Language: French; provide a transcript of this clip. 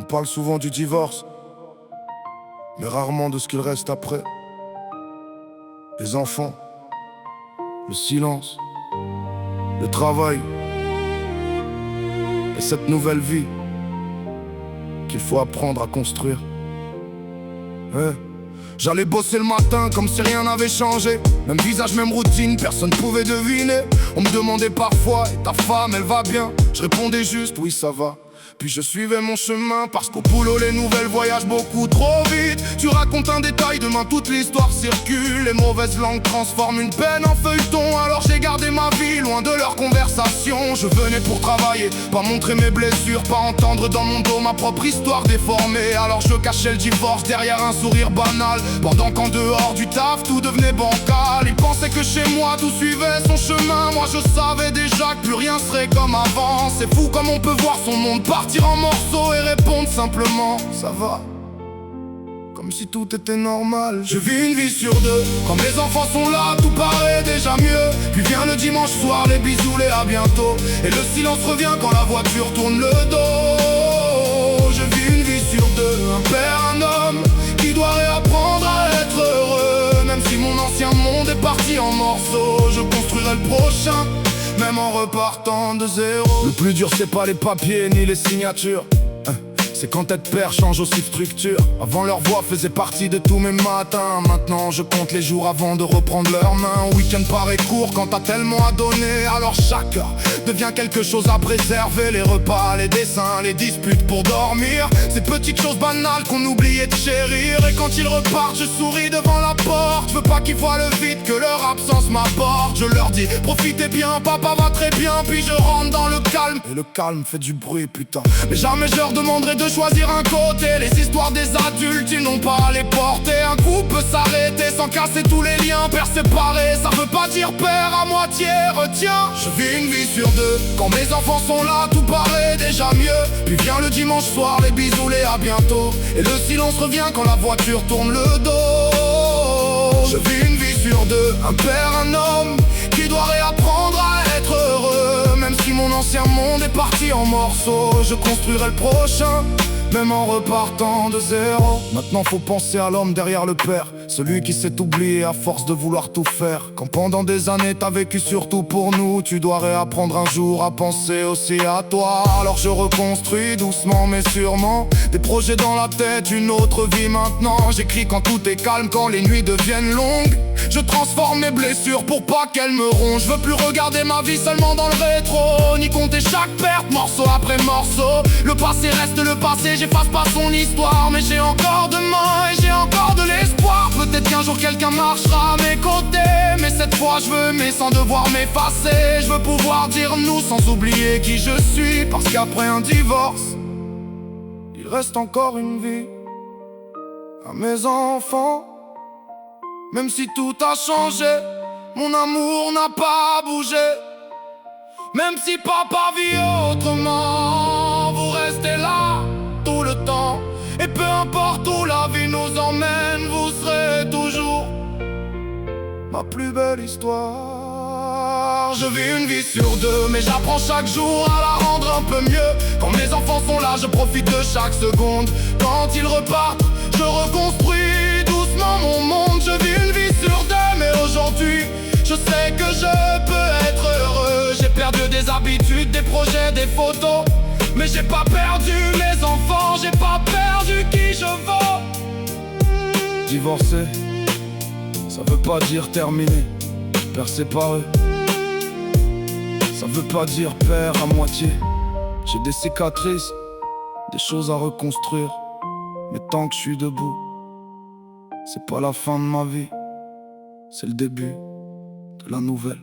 parle souvent du divorce, mais rarement de ce qu'il reste après. Les enfants, le silence, le travail et cette nouvelle vie qu'il faut apprendre à construire. Ouais. J'allais bosser le matin comme si rien n'avait changé. Même visage, même routine, personne pouvait deviner. On me demandait parfois, et ta femme, elle va bien? Je répondais juste, oui ça va. Puis je suivais mon chemin, parce qu'au boulot les nouvelles voyagent beaucoup trop vite. Tu racontes un détail, demain toute l'histoire circule. Les mauvaises langues transforment une peine en feuilleton. Alors j'ai gardé ma vie loin de leurs conversations. Je venais pour travailler, pas montrer mes blessures, pas entendre dans mon dos ma propre histoire déformée. Alors je cachais le divorce derrière un sourire banal, pendant qu'en dehors du taf tout devenait bancal. Ils pensaient que chez moi tout suivait son chemin. Moi je savais déjà que plus rien serait comme avant. C'est fou comme on peut voir son monde partir en morceaux et répondre simplement ça va, comme si tout était normal. Je vis une vie sur deux, quand mes enfants sont là tout paraît déjà mieux. Puis vient le dimanche soir, les bisous, les à bientôt, et le silence revient quand la voiture tourne le dos. Je vis une vie sur deux, un père, un homme qui doit réapprendre à être heureux. Même si mon ancien monde est parti en morceaux, je construirai le prochain, même en repartant de zéro. Le plus dur c'est pas les papiers ni les signatures, c'est quand être père change aussi de structure. Avant leur voix faisait partie de tous mes matins. Maintenant je compte les jours avant de reprendre leurs mains. Un week-end paraît court quand t'as tellement à donner. Alors chaque heure devient quelque chose à préserver. Les repas, les dessins, les disputes pour dormir, ces petites choses banales qu'on oubliait de chérir. Et quand ils repartent je souris devant la porte. Je veux pas qu'ils voient le vide que leur absence m'apporte. Je leur dis profitez bien, papa va très bien. Puis je rentre dans le calme, et le calme fait du bruit putain. Mais jamais je leur demanderai de choisir un côté. Les histoires des adultes, ils n'ont pas à les porter. Un coup peut s'arrêter sans casser tous les liens. Père séparé, ça veut pas dire père à moitié. Retiens, je vis une vie sur deux. Quand mes enfants sont là, tout paraît déjà mieux. Puis vient le dimanche soir, les bisous, les à bientôt, et le silence revient quand la voiture tourne le dos. Je vis une vie sur deux, un père, un homme qui doit réapprendre à être heureux. Même si mon ancien monde est parti en morceaux, je construirai le prochain, même en repartant de zéro. Maintenant faut penser à l'homme derrière le père, celui qui s'est oublié à force de vouloir tout faire. Quand pendant des années t'as vécu surtout pour nous, tu dois réapprendre un jour à penser aussi à toi. Alors je reconstruis doucement mais sûrement des projets dans la tête, une autre vie maintenant. J'écris quand tout est calme, quand les nuits deviennent longues. Je transforme mes blessures pour pas qu'elles me rongent. Je veux plus regarder ma vie seulement dans le rétro, ni compter chaque perte, morceau après morceau. Le passé reste le passé, j'efface pas son histoire. Mais j'ai encore demain et j'ai encore de l'espoir. Peut-être qu'un jour quelqu'un marchera à mes côtés, mais cette fois je veux aimer sans devoir m'effacer. Je veux pouvoir dire nous sans oublier qui je suis, parce qu'après un divorce il reste encore une vie à mes enfants. Même si tout a changé, mon amour n'a pas bougé. Même si papa vit autrement, vous restez là tout le temps. Et peu importe où la vie nous emmène, vous serez toujours ma plus belle histoire. Je vis une vie sur deux, mais j'apprends chaque jour à la rendre un peu mieux. Quand mes enfants sont là, je profite de chaque seconde. Quand ils repartent, je reconstruis doucement mon monde. Je vis une vie sur deux, mais aujourd'hui je sais que je peux être heureux. J'ai perdu des habitudes, des projets, des photos, mais j'ai pas perdu mes enfants, j'ai pas perdu qui je vaux. Divorcer, ça veut pas dire terminer. Père séparé, ça veut pas dire père à moitié. J'ai des cicatrices, des choses à reconstruire, mais tant que je suis debout, c'est pas la fin de ma vie, c'est le début de la nouvelle.